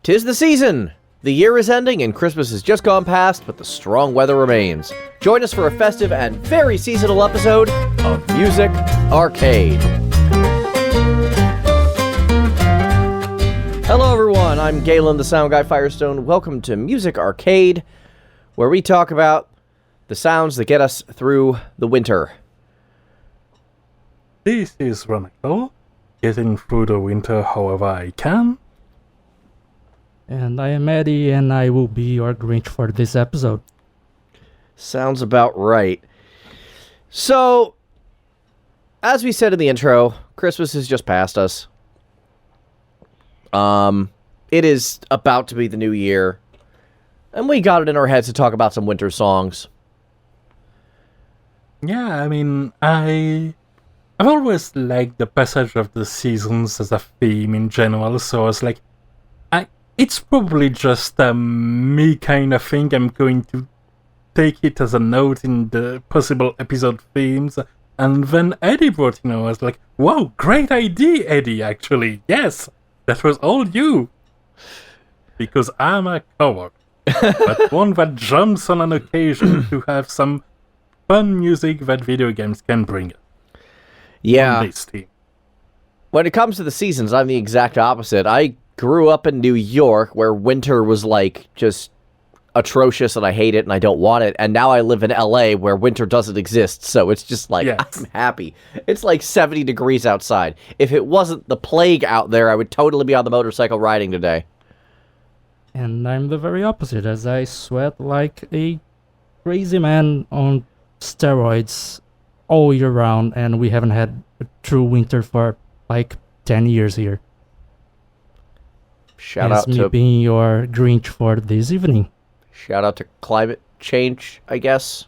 'Tis the season! The year is ending and Christmas has just gone past, but the strong weather remains. Join us for a festive and very seasonal episode of Music Arcade. Hello everyone, I'm Galen, the sound guy Firestone. Welcome to Music Arcade, where we talk about the sounds that get us through the winter. This is Ranakel, getting through the winter however I can. And I am Eddy, and I will be your Grinch for this episode. Sounds about right. So, as we said in the intro, Christmas has just passed us. It is about to be the new year, and we got it in our heads to talk about some winter songs. Yeah, I mean, I've always liked the passage of the seasons as a theme in general, so I was like, it's probably just a me kind of thing. I'm going to take it as a note in the possible episode themes. And then Eddy brought I was like, wow, great idea, Eddy, actually. Yes, that was all you. Because I'm a coward. But one that jumps on an occasion to have some fun music that video games can bring. Yeah. On this team. When it comes to the seasons, I'm the exact opposite. I grew up in New York, where winter was, like, just atrocious, and I hate it, and I don't want it. And now I live in LA, where winter doesn't exist, so it's just like, yes. I'm happy. It's like 70 degrees outside. If it wasn't the plague out there, I would totally be on the motorcycle riding today. And I'm the very opposite, as I sweat like a crazy man on steroids all year round, and we haven't had a true winter for, like, 10 years here. Shout out me to being your Grinch for this evening. Shout out to climate change, I guess.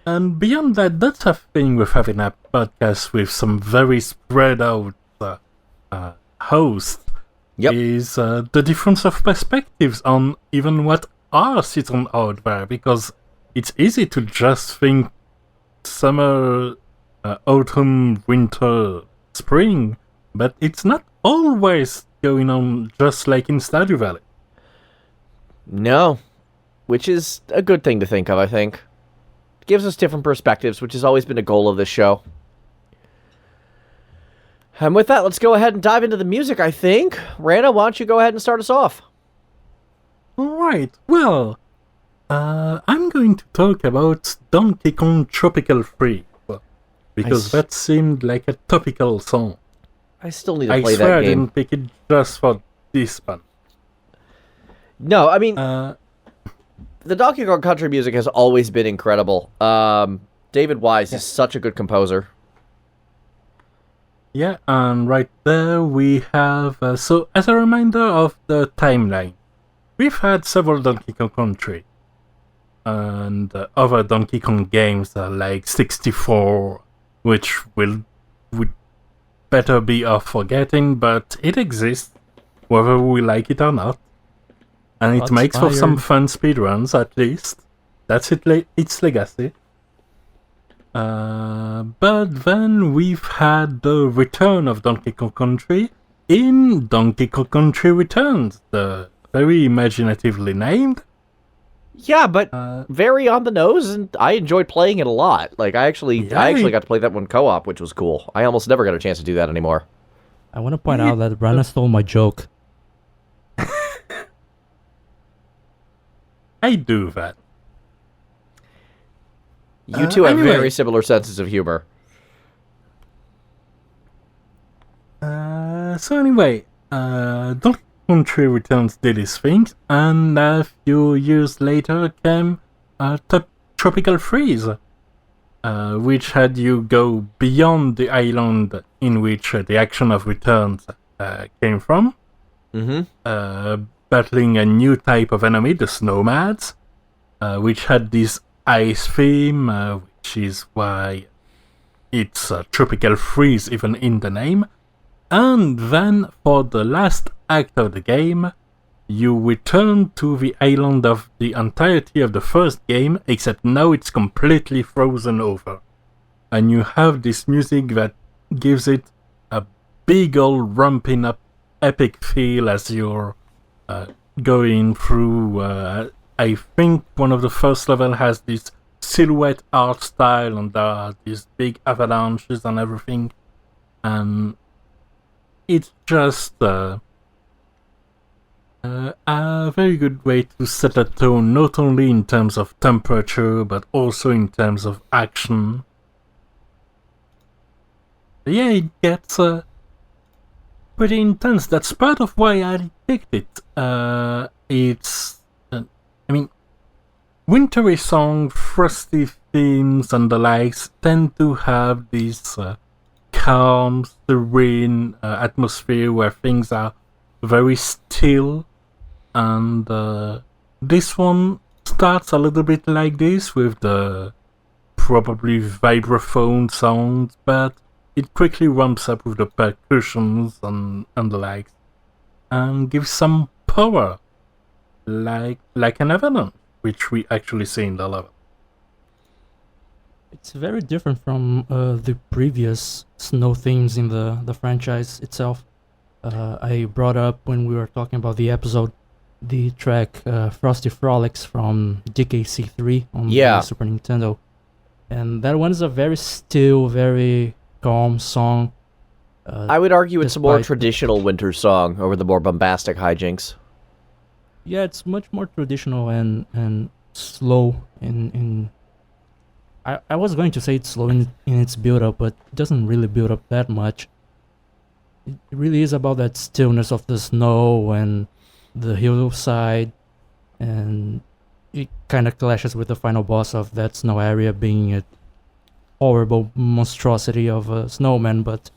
And beyond that, that's a thing with having a podcast with some very spread out hosts. Yep. Is the difference of perspectives on even what are seasons out there, because it's easy to just think summer, autumn, winter, spring, but it's not always going on just like in Stardew Valley. No, which is a good thing to think of, I think. It gives us different perspectives, which has always been a goal of this show. And with that, let's go ahead and dive into the music, I think. Rana, why don't you go ahead and start us off? Alright, well, I'm going to talk about Donkey Kong Tropical Freeze, because that seemed like a topical song. I still need to play I swear that game. I didn't pick it just for this one. No, I mean, the Donkey Kong Country music has always been incredible. David Wise is such a good composer. Yeah, and right there we have... so, as a reminder of the timeline, we've had several Donkey Kong Country, and other Donkey Kong games like 64, which would better be off forgetting, but it exists, whether we like it or not. And it makes for some fun speedruns, at least. That's its legacy. But then we've had the return of Donkey Kong Country in Donkey Kong Country Returns, the very imaginatively named. Yeah, but very on the nose, and I enjoyed playing it a lot. Like, I actually got to play that one co-op, which was cool. I almost never got a chance to do that anymore. I want to point out that Rana stole my joke. I do that. You two have anyway. very similar senses of humor. So anyway, Donkey Kong Country Returns did its thing, and a few years later came Tropical Freeze, which had you go beyond the island in which the action of Returns came from, battling a new type of enemy, the Snowmads, which had this ice theme, which is why it's Tropical Freeze even in the name. And then, for the last act of the game, you return to the island of the entirety of the first game, except now it's completely frozen over. And you have this music that gives it a big ol' ramping up epic feel as you're going through. I think one of the first level has this silhouette art style, and there are these big avalanches and everything, and it's just a very good way to set a tone, not only in terms of temperature, but also in terms of action. Yeah, it gets pretty intense. That's part of why I picked it. Wintry song, frosty themes, and the likes tend to have this calm, serene atmosphere where things are very still, and this one starts a little bit like this with the probably vibraphone sounds, but it quickly ramps up with the percussions and the likes, and gives some power, like an avalanche, which we actually see in the level. It's very different from the previous snow themes in the franchise itself. I brought up when we were talking about the episode, the track Frosty Frolics from DKC3 on the Super Nintendo. And that one is a very still, very calm song. I would argue it's a more traditional winter song over the more bombastic Hijinx. Yeah, it's much more traditional and slow in I was going to say it's slow in its build-up, but it doesn't really build up that much. It really is about that stillness of the snow and the hillside, and it kind of clashes with the final boss of that snow area being a horrible monstrosity of a snowman, but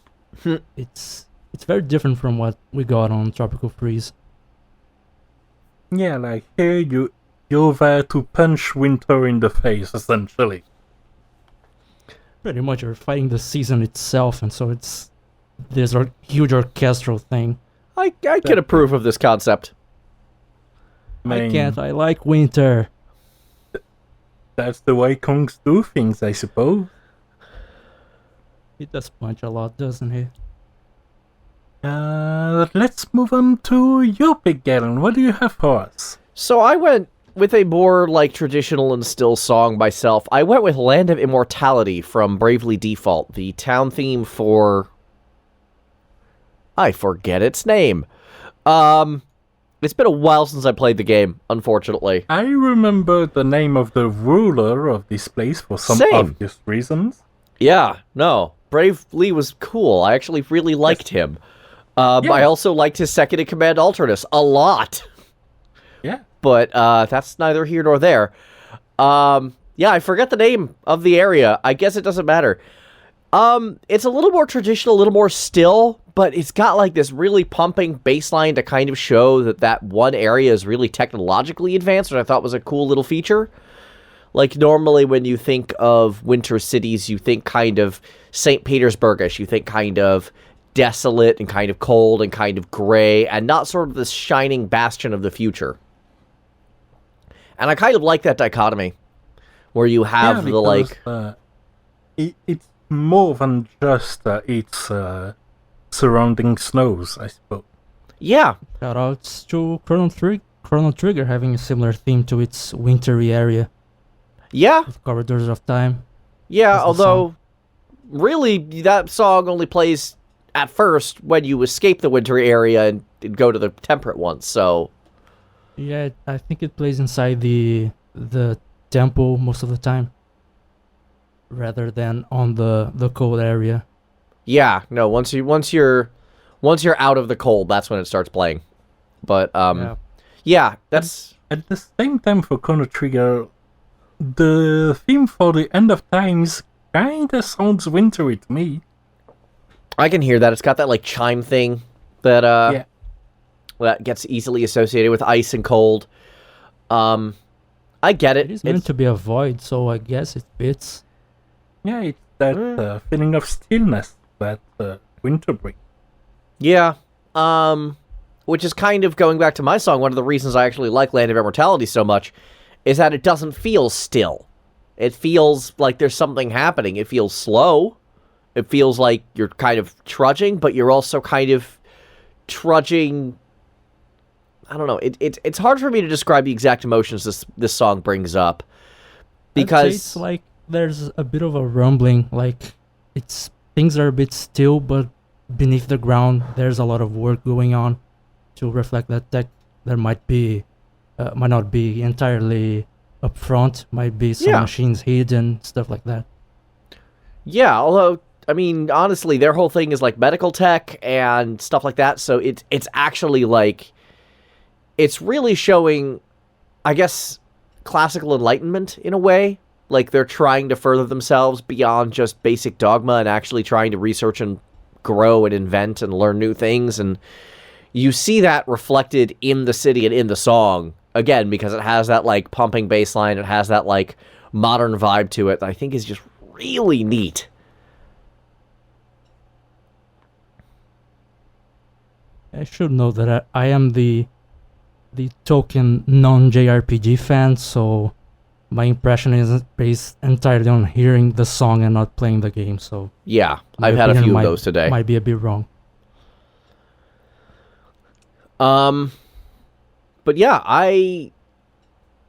it's very different from what we got on Tropical Freeze. Yeah, like here you're there to punch winter in the face, essentially. Pretty much you're fighting the season itself, and so it's this huge orchestral thing. I can approve of this concept. I can't, I like winter. That's the way Kongs do things, I suppose. He does punch a lot, doesn't he? Let's move on to your pick, Galen. What do you have for us? So I went with a more traditional and still song myself. I went with Land of Immortality from Bravely Default, the town theme for... I forget its name. It's been a while since I played the game, unfortunately. I remember the name of the ruler of this place for some obvious reasons. Yeah, no. Bravely was cool. I actually really liked him. I also liked his second in command Alternus a lot. Yeah. But that's neither here nor there. I forget the name of the area. I guess it doesn't matter. It's a little more traditional, a little more still, but it's got this really pumping bass line to kind of show that one area is really technologically advanced, which I thought was a cool little feature. Normally when you think of winter cities, you think kind of St. Petersburgish, you think kind of desolate and kind of cold and kind of gray, and not sort of this shining bastion of the future. And I kind of like that dichotomy, where you have it's more than just its surrounding snows, I suppose. Yeah. Shoutouts to Chrono Trigger having a similar theme to its wintry area. Yeah. With Corridors of Time. Yeah, although, really, that song only plays at first when you escape the wintry area and go to the temperate one, so... Yeah, I think it plays inside the temple most of the time, rather than on the cold area. Yeah, no. Once you're out of the cold, that's when it starts playing. But that's at the same time for Chrono Trigger, the theme for the End of Times kinda sounds wintry to me. I can hear that. It's got that chime thing that that gets easily associated with ice and cold. I get it. It is meant to be a void, so I guess it fits. Yeah, it's that feeling of stillness that winter brings. Yeah. Which is kind of going back to my song. One of the reasons I actually like Land of Immortality so much is that it doesn't feel still. It feels like there's something happening. It feels slow. It feels like you're kind of trudging, but you're also kind of trudging... I don't know. It's hard for me to describe the exact emotions this song brings up, because I'd say it's like there's a bit of a rumbling, like things are a bit still, but beneath the ground there's a lot of work going on to reflect that there might not be entirely upfront, might be some machines hidden, stuff like that. Yeah, although I mean, honestly, their whole thing is like medical tech and stuff like that, so it's actually like it's really showing, I guess, classical enlightenment in a way. Like they're trying to further themselves beyond just basic dogma and actually trying to research and grow and invent and learn new things. And you see that reflected in the city and in the song, again, because it has that like pumping bass line, it has that like modern vibe to it that I think is just really neat. I should know that I am the token non-JRPG fan, so my impression is based entirely on hearing the song and not playing the game. So yeah, I've had a few of those today. Might be a bit wrong. But yeah, I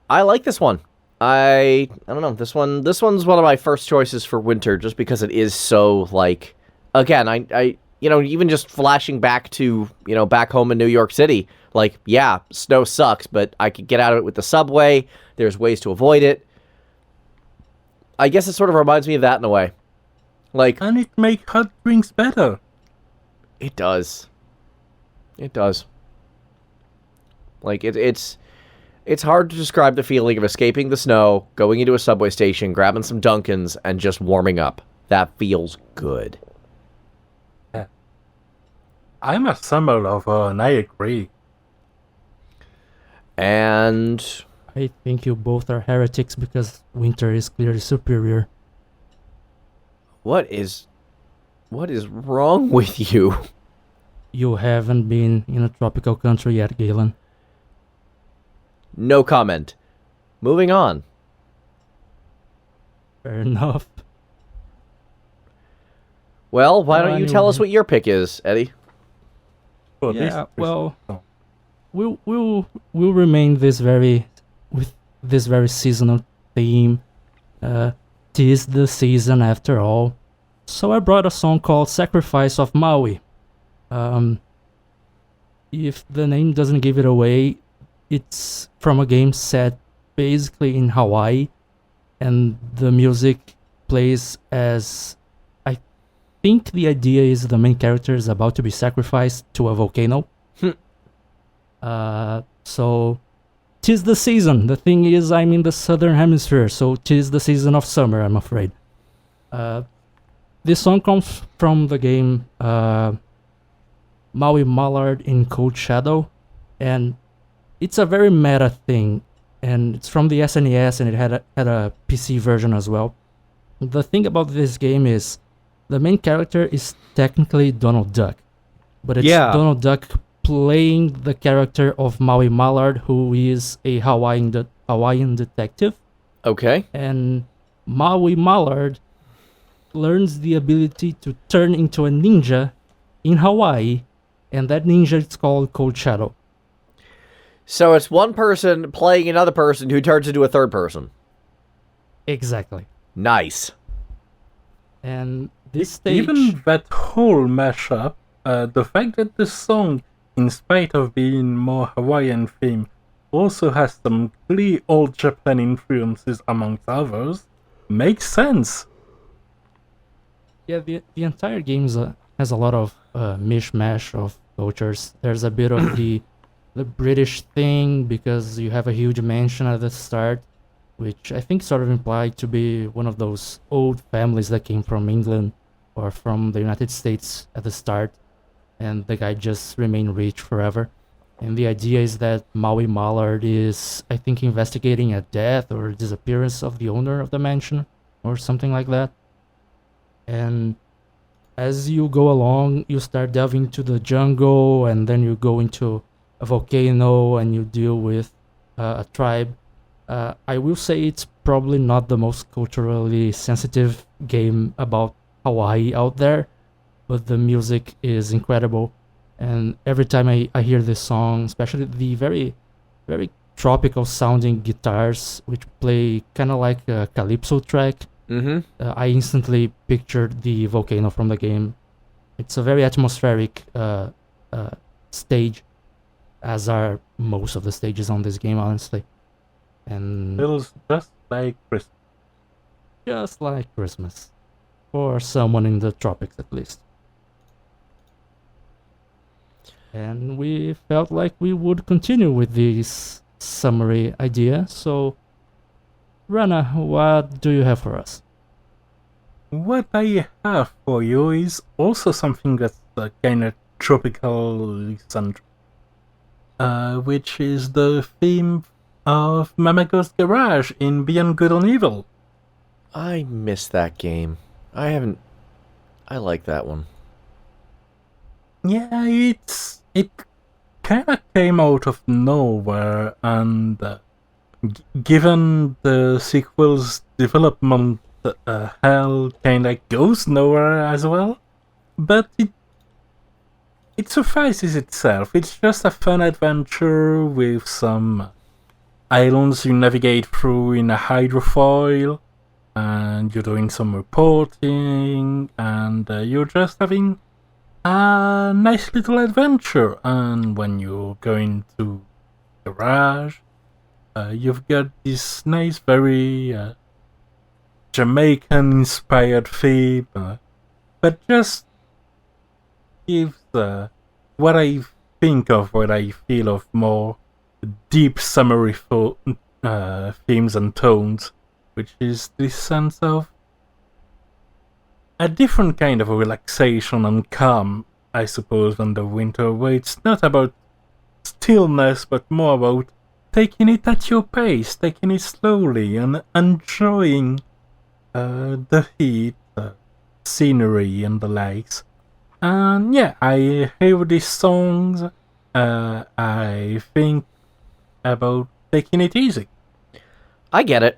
like this one. I don't know, this one's one of my first choices for winter, just because it is so like, again, I you know, even just flashing back to, you know, back home in New York City, like, yeah, snow sucks, but I could get out of it with the subway. There's ways to avoid it. I guess it sort of reminds me of that in a way. Like, and it makes hot drinks better. It does. It does. Like, it's hard to describe the feeling of escaping the snow, going into a subway station, grabbing some Dunkins, and just warming up. That feels good. Yeah. I'm a summer lover, and I agree. And I think you both are heretics because winter is clearly superior. What is wrong with you? You haven't been in a tropical country yet, Galen. No comment. Moving on. Fair enough. Well, why don't you tell us what your pick is, Eddie? Well, yeah, well, we'll remain with this very seasonal theme. 'Tis the season after all. So I brought a song called Sacrifice of Maui. If the name doesn't give it away, it's from a game set basically in Hawaii, and the music plays as, I think the idea is the main character is about to be sacrificed to a volcano. So 'tis the season. The thing is, I'm in the southern hemisphere, so 'tis the season of summer, I'm afraid. This song comes from the game Maui Mallard in Cold Shadow, and it's a very meta thing, and it's from the SNES, and it had a PC version as well. The thing about this game is the main character is technically Donald Duck, but it's Donald Duck playing the character of Maui Mallard, who is a Hawaiian detective. Okay. And Maui Mallard learns the ability to turn into a ninja in Hawaii, and that ninja is called Cold Shadow. So it's one person playing another person who turns into a third person. Exactly. Nice. And this stage... Even that whole mashup, the fact that the song, in spite of being more Hawaiian themed, also has some clear old Japan influences amongst others, makes sense. Yeah, the entire game has a lot of mishmash of cultures. There's a bit of the British thing, because you have a huge mansion at the start, which I think sort of implied to be one of those old families that came from England or from the United States at the start, and the guy just remained rich forever. And the idea is that Maui Mallard is, I think, investigating a death or disappearance of the owner of the mansion or something like that. And as you go along, you start delving into the jungle, and then you go into a volcano and you deal with a tribe. I will say it's probably not the most culturally sensitive game about Hawaii out there, but the music is incredible. And every time I hear this song, especially the very, very tropical sounding guitars, which play kind of like a calypso track, I instantly pictured the volcano from the game. It's a very atmospheric stage, as are most of the stages on this game, honestly. And Feels just like Christmas. just like Christmas. For someone in the tropics, at least. And we felt like we would continue with this summary idea, so Rana, what do you have for us? What I have for you is also something that's kind of tropical centric, which is the theme of Mammago's Garage in Beyond Good and Evil. I missed that game. I like that one. Yeah, it kind of came out of nowhere, and given the sequel's development, hell kind of goes nowhere as well. But it suffices itself. It's just a fun adventure with some islands you navigate through in a hydrofoil, and you're doing some reporting, and you're just having a nice little adventure. And when you go into the garage, you've got this nice, very Jamaican-inspired theme, but just gives what I think of, what I feel of more deep, summery themes and tones, which is this sense of a different kind of a relaxation and calm, I suppose, than the winter, where it's not about stillness, but more about taking it at your pace, taking it slowly, and enjoying the heat, scenery, and the likes. And yeah, I hear these songs, I think about taking it easy. I get it.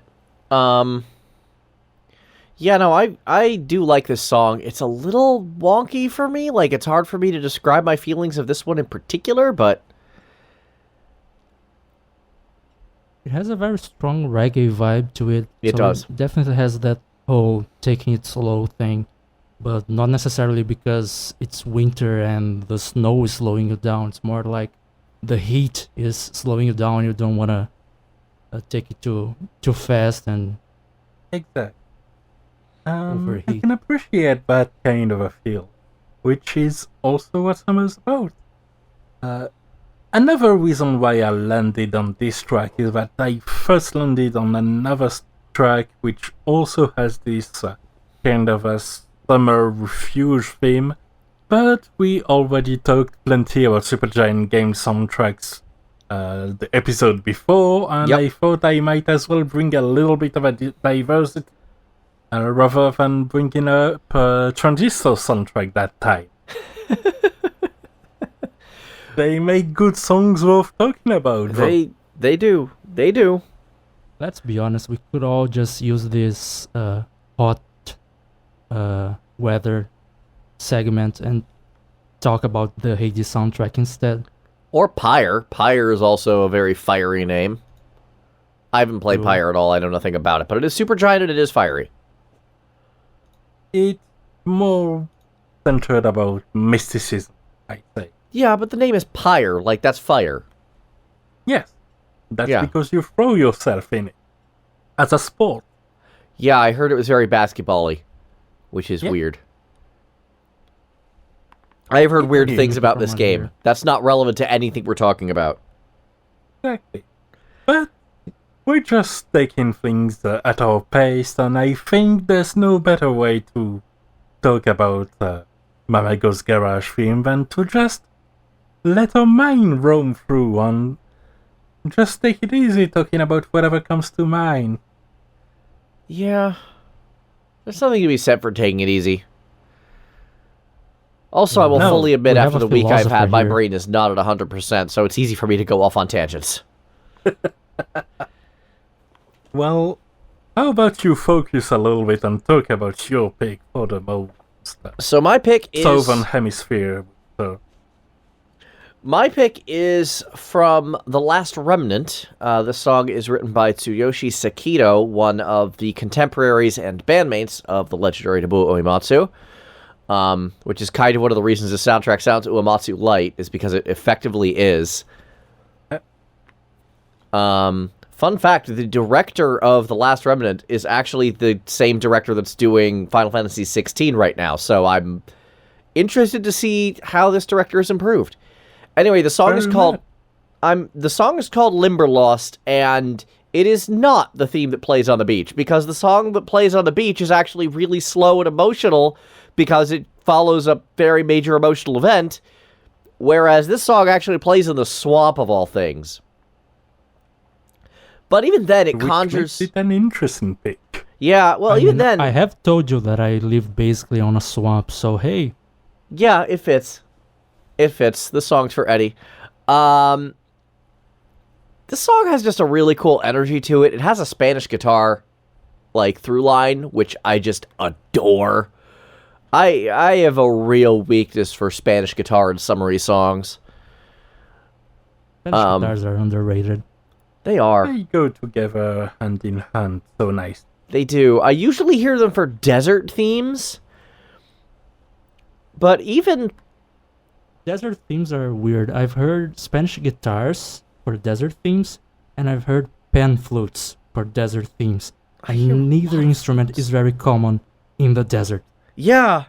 Yeah, no, I do like this song. It's a little wonky for me. Like, it's hard for me to describe my feelings of this one in particular, but It has a very strong reggae vibe to it. It does. It definitely has that whole taking it slow thing, but not necessarily because it's winter and the snow is slowing you down. It's more like the heat is slowing you down. You don't want to take it too fast and Exactly. I overheat. can appreciate that kind of a feel, which is also what summer's about. Another reason why I landed on this track is that I first landed on another track which also has this kind of a summer refuge theme, but we already talked plenty about Supergiant game soundtracks the episode before, and Yep. I thought I might as well bring a little bit of a diversity rather than bringing up a Transistor soundtrack that time. They make good songs worth talking about. they do. Let's be honest, we could all just use this hot weather segment and talk about the Hades soundtrack instead. Or Pyre. Pyre is also a very fiery name. I haven't played Ooh. Pyre at all. I know nothing about it, but it is Supergiant and it is fiery. It's more centered about mysticism, I'd say. Yeah, but the name is Pyre. Like, that's fire. Yes, that's Yeah. because you throw yourself in it as a sport. Yeah, I heard it was very basketball-y, which is Yeah. weird. I've heard weird Yeah, things about from this one game. here. That's not relevant to anything we're talking about. Exactly. But we're just taking things at our pace, and I think there's no better way to talk about Mammago's Garage theme than to just let our mind roam through and just take it easy talking about whatever comes to mind. Yeah. There's something to be said for taking it easy. Also, I will No, fully admit we have after a the week I've had, philosopher my here. brain is not at 100%, so it's easy for me to go off on tangents. Well, how about you focus a little bit and talk about your pick for the most So my pick is... southern hemisphere? So, My pick is from The Last Remnant. This song is written by Tsuyoshi Sekito, one of the contemporaries and bandmates of the legendary Nobuo Uematsu, which is kind of one of the reasons the soundtrack sounds Uematsu light, is because it effectively is. Fun fact, the director of The Last Remnant is actually the same director that's doing Final Fantasy XVI right now, so I'm interested to see how this director is improved. Anyway, the song is called Limberlost, and it is not the theme that plays on the beach, because the song that plays on the beach is actually really slow and emotional because it follows a very major emotional event, whereas this song actually plays in the swamp of all things. But even then, it conjures... Which makes it an interesting pick. Yeah, well, even then... I have told you that I live basically on a swamp, so hey. Yeah, it fits. It fits. The song's for Eddy. This song has just a really cool energy to it. It has a Spanish guitar, like, through line, which I just adore. I have a real weakness for Spanish guitar and summery songs. Spanish guitars are underrated. They are. They go together hand in hand so nice. They do. I usually hear them for desert themes, but even... Desert themes are weird. I've heard Spanish guitars for desert themes, and I've heard pan flutes for desert themes. And neither instrument is very common in the desert. Yeah.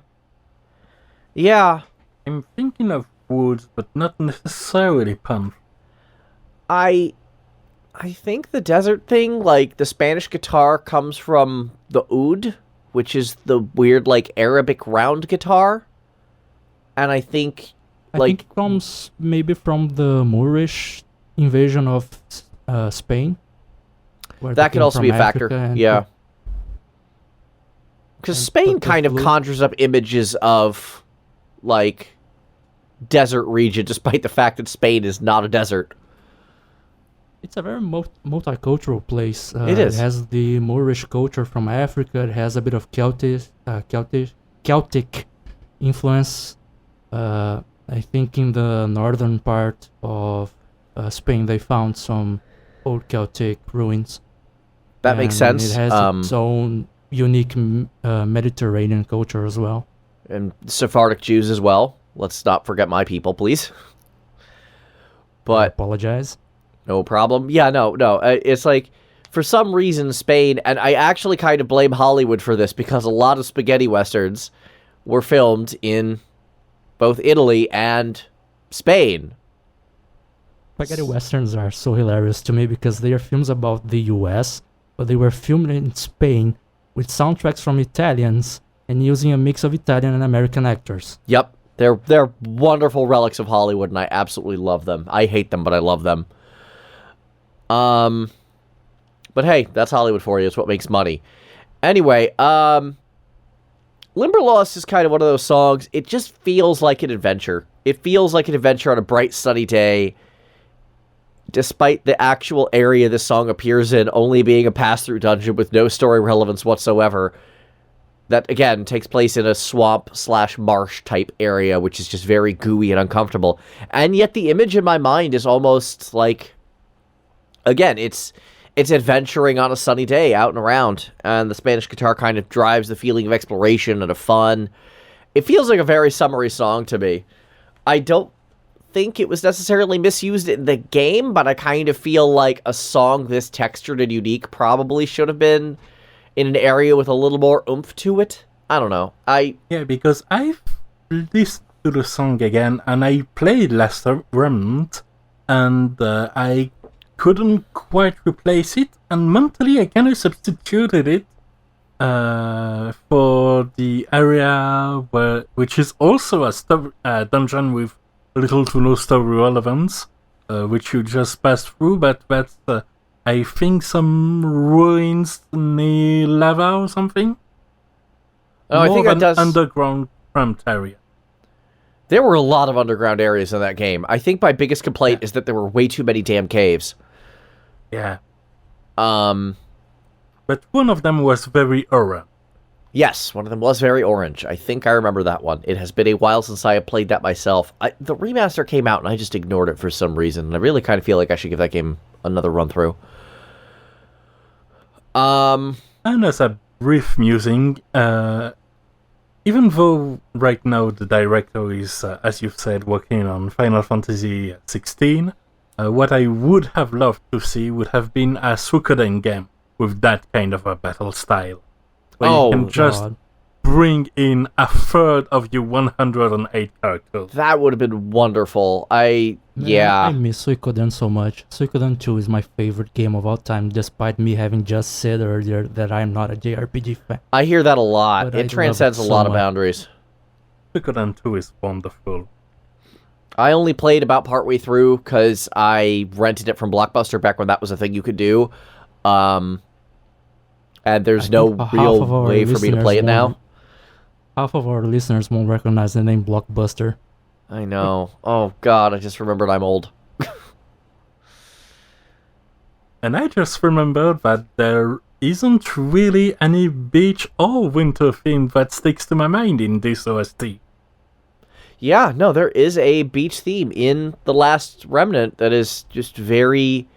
Yeah. I'm thinking of woods, but not necessarily pan. I think the desert thing, like, the Spanish guitar comes from the oud, which is the weird, like, Arabic round guitar. And I think it comes maybe from the Moorish invasion of Spain. That could also be a factor, yeah. Because Spain kind of conjures up images of, like, desert region, despite the fact that Spain is not a desert. It's a very multicultural place. It is. It has the Moorish culture from Africa. It has a bit of Celtic influence. I think in the northern part of Spain, they found some old Celtic ruins. That makes sense. It has its own unique Mediterranean culture as well. And Sephardic Jews as well. Let's not forget my people, please. But I apologize. No problem. Yeah, no. It's like, for some reason, Spain, and I actually kind of blame Hollywood for this, because a lot of spaghetti westerns were filmed in both Italy and Spain. Spaghetti westerns are so hilarious to me because they are films about the US, but they were filmed in Spain with soundtracks from Italians and using a mix of Italian and American actors. Yep. They're wonderful relics of Hollywood, and I absolutely love them. I hate them, but I love them. But hey, that's Hollywood for you. It's what makes money. Anyway, Limberlost is kind of one of those songs. It just feels like an adventure. It feels like an adventure on a bright, sunny day, despite the actual area this song appears in only being a pass-through dungeon with no story relevance whatsoever. That, again, takes place in a swamp/marsh type area, which is just very gooey and uncomfortable. And yet the image in my mind is almost like... Again, it's adventuring on a sunny day out and around, and the Spanish guitar kind of drives the feeling of exploration and of fun. It feels like a very summery song to me. I don't think it was necessarily misused in the game, but I kind of feel like a song this textured and unique probably should have been in an area with a little more oomph to it. I don't know. Yeah, because I've listened to the song again, and I played Last Remnant, and I couldn't quite replace it, and mentally I kind of substituted it for the area which is also a dungeon with little to no story relevance, which you just pass through, but that's I think some ruins near lava or something. Oh, I think that does underground cramped area. There were a lot of underground areas in that game. I think my biggest complaint is that there were way too many damn caves. Yeah. But one of them was very orange. Yes, one of them was very orange. I think I remember that one. It has been a while since I have played that myself. The remaster came out, and I just ignored it for some reason. And I really kind of feel like I should give that game another run-through. And as a brief musing, even though right now the director is, as you've said, working on Final Fantasy XVI, what I would have loved to see would have been a Suikoden game with that kind of a battle style. Where you can just bring in a third of your 108 characters. That would have been wonderful. I miss Suikoden so much. Suikoden 2 is my favorite game of all time, despite me having just said earlier that I'm not a JRPG fan. I hear that a lot. But It transcends a lot of boundaries. Suikoden 2 is wonderful. I only played about partway through because I rented it from Blockbuster back when that was a thing you could do. And there's no real way for me to play it now. Half of our listeners won't recognize the name Blockbuster. I know. Oh, God, I just remembered I'm old. And I just remembered that there isn't really any beach or winter theme that sticks to my mind in this OST. Yeah, no, there is a beach theme in the last Remnant that is just very...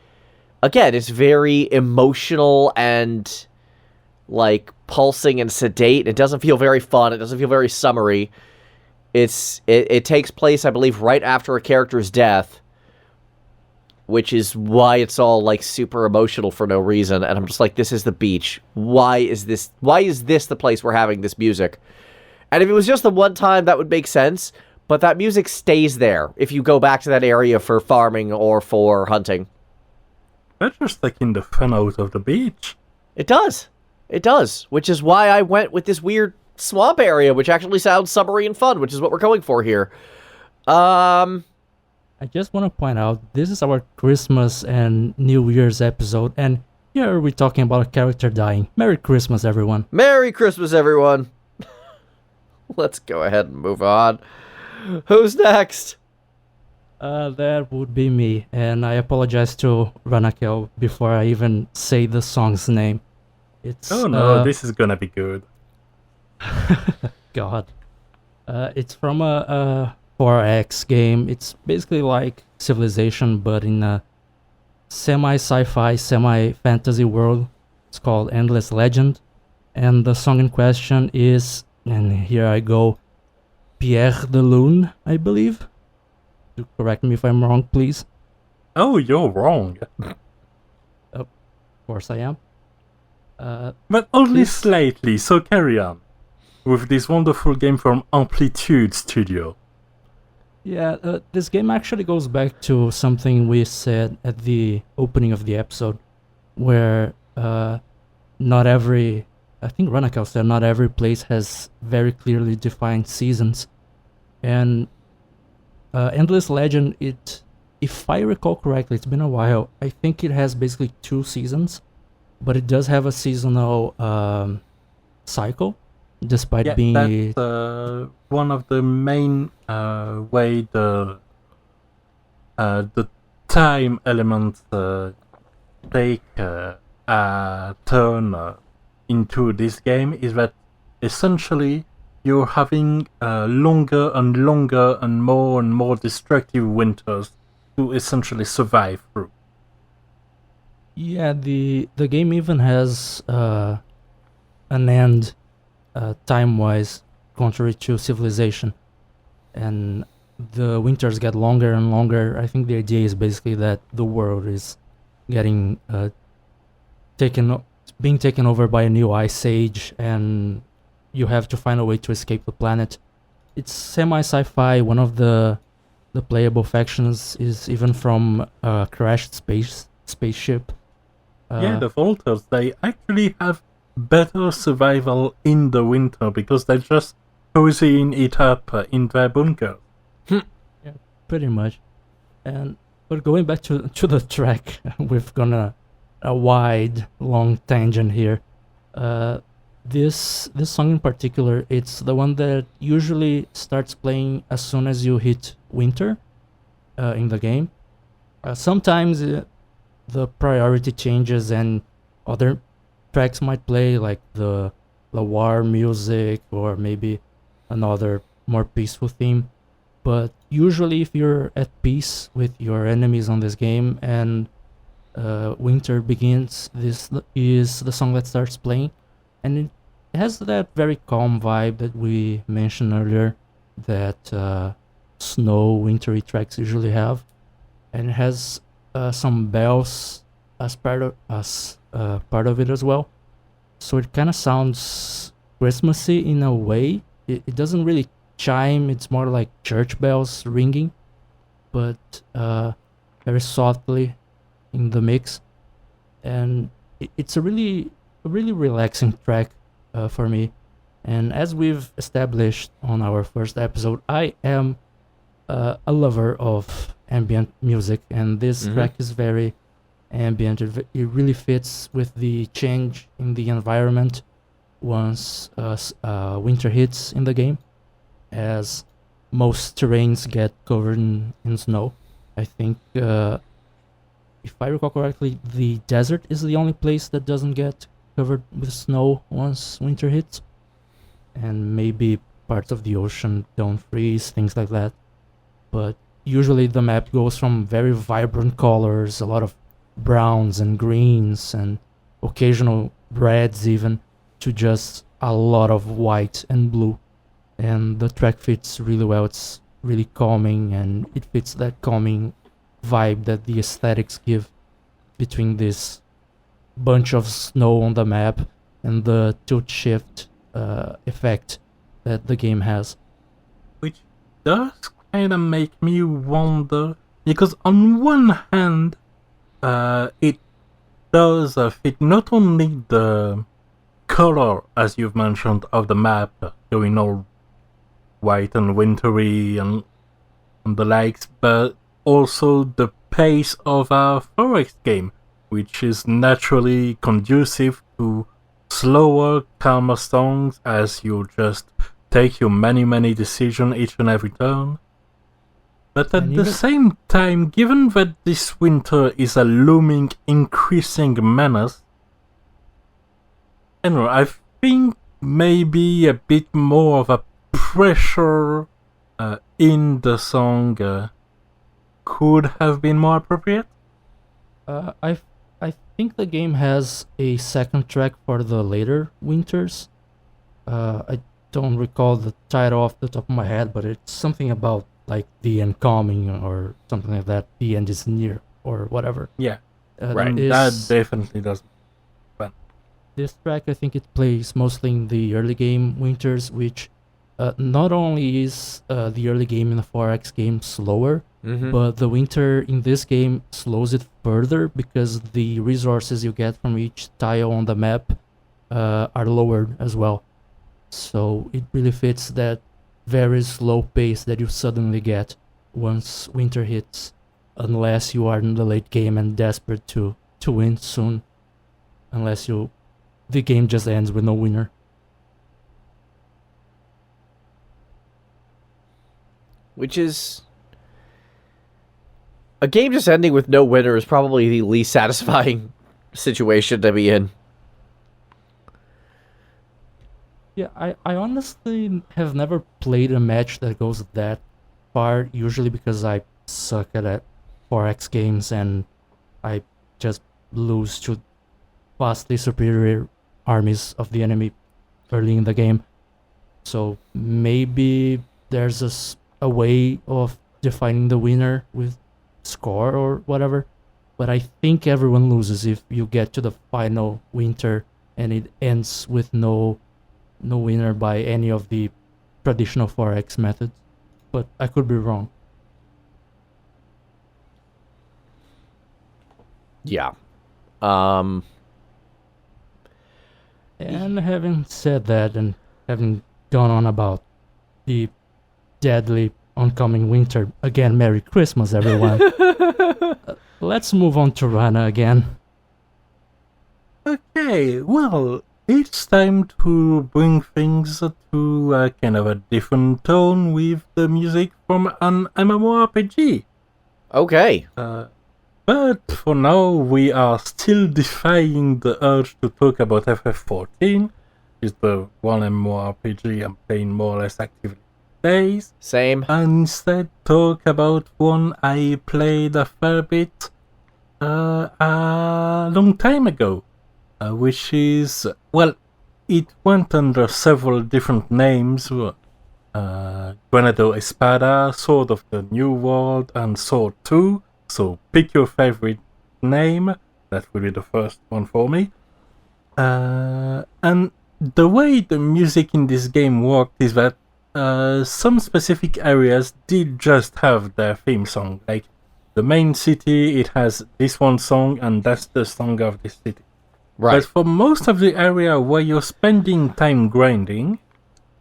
Again, it's very emotional and... like pulsing and sedate. It doesn't feel very fun. It doesn't feel very summery. It takes place, I believe, right after a character's death, which is why it's all like super emotional for no reason. And I'm just like, this is the beach. Why is this the place we're having this music? And if it was just the one time, that would make sense. But that music stays there if you go back to that area for farming or for hunting. That's just taking the fun out of the beach. It does. It does, which is why I went with this weird swamp area, which actually sounds summery and fun, which is what we're going for here. I just want to point out, this is our Christmas and New Year's episode, and here we're talking about a character dying. Merry Christmas, everyone. Merry Christmas, everyone. Let's go ahead and move on. Who's next? That would be me, and I apologize to Ranakel before I even say the song's name. Oh no, this is gonna be good. God. It's from a 4X game. It's basically like Civilization, but in a semi-sci-fi, semi-fantasy world. It's called Endless Legend. And the song in question is, and here I go, Pierre de Lune, I believe. Do correct me if I'm wrong, please. Oh, you're wrong. Of course I am. But only slightly, so carry on. With this wonderful game from Amplitude Studio. Yeah, this game actually goes back to something we said at the opening of the episode, where not every... I think Ranakel said not every place has very clearly defined seasons. And Endless Legend, if I recall correctly, it's been a while, I think it has basically 2 seasons. But it does have a seasonal cycle, despite being... that's one of the main way the time elements take a turn into this game is that essentially you're having longer and longer and more destructive winters to essentially survive through. Yeah, the game even has an end time-wise, contrary to Civilization. And the winters get longer and longer. I think the idea is basically that the world is getting being taken over by a new ice age, and you have to find a way to escape the planet. It's semi-sci-fi. One of the playable factions is even from a crashed spaceship. The Volters, they actually have better survival in the winter because they're just cozying it up in their bunker. Yeah, pretty much. But going back to the track, we've gone a wide, long tangent here. This song in particular, it's the one that usually starts playing as soon as you hit winter in the game. Sometimes the priority changes and other tracks might play, like the the war music or maybe another more peaceful theme. But usually, if you're at peace with your enemies on this game and winter begins, this is the song that starts playing, and it has that very calm vibe that we mentioned earlier that snow wintry tracks usually have, and it has some bells as part of it as well. So it kind of sounds Christmassy in a way. It doesn't really chime, it's more like church bells ringing, but very softly in the mix. And it's a really relaxing track for me. And as we've established on our first episode, I am a lover of ambient music, and this track is very ambient. It really fits with the change in the environment once winter hits in the game, as most terrains get covered in snow. I think, if I recall correctly, the desert is the only place that doesn't get covered with snow once winter hits. And maybe parts of the ocean don't freeze, things like that. But usually the map goes from very vibrant colors, a lot of browns and greens and occasional reds even, to just a lot of white and blue. And the track fits really well. It's really calming, and it fits that calming vibe that the aesthetics give between this bunch of snow on the map and the tilt shift effect that the game has. Which does kind of make me wonder, because on one hand, it does fit not only the color, as you've mentioned, of the map, going all white and wintry and the likes, but also the pace of our Forex game, which is naturally conducive to slower, calmer songs as you just take your many decisions each and every turn. But at the same time, given that this winter is a looming, increasing menace, I think maybe a bit more of a pressure in the song could have been more appropriate. I think the game has a second track for the later winters. I don't recall the title off the top of my head, but it's something about like the end coming or something like that. The end is near or whatever. Yeah, right. That definitely does. This track, I think it plays mostly in the early game winters, which not only is the early game in the 4X game slower, but the winter in this game slows it further because the resources you get from each tile on the map are lowered as well. So it really fits that very slow pace that you suddenly get once winter hits, unless you are in the late game and desperate to win soon, unless the game just ends with no winner. Which is... a game just ending with no winner is probably the least satisfying situation to be in. Yeah, I honestly have never played a match that goes that far, usually because I suck at 4X games and I just lose to vastly superior armies of the enemy early in the game. So maybe there's a way of defining the winner with score or whatever, but I think everyone loses if you get to the final winter and it ends with no winner by any of the traditional 4X methods, but I could be wrong. Yeah. And having said that, and having gone on about the deadly oncoming winter, again, Merry Christmas, everyone. Let's move on to Rana again. Okay, well, it's time to bring things to a kind of a different tone with the music from an MMORPG. Okay. But for now, we are still defying the urge to talk about FF14, is the one MMORPG I'm playing more or less actively these days. Same. And instead talk about one I played a fair bit a long time ago, which is, well, it went under several different names, Granado Espada, Sword of the New World, and Sword 2, so pick your favorite name, that will be the first one for me. And the way the music in this game worked is that some specific areas did just have their theme song. Like the main city, it has this one song, and that's the song of this city. Right. But for most of the area where you're spending time grinding,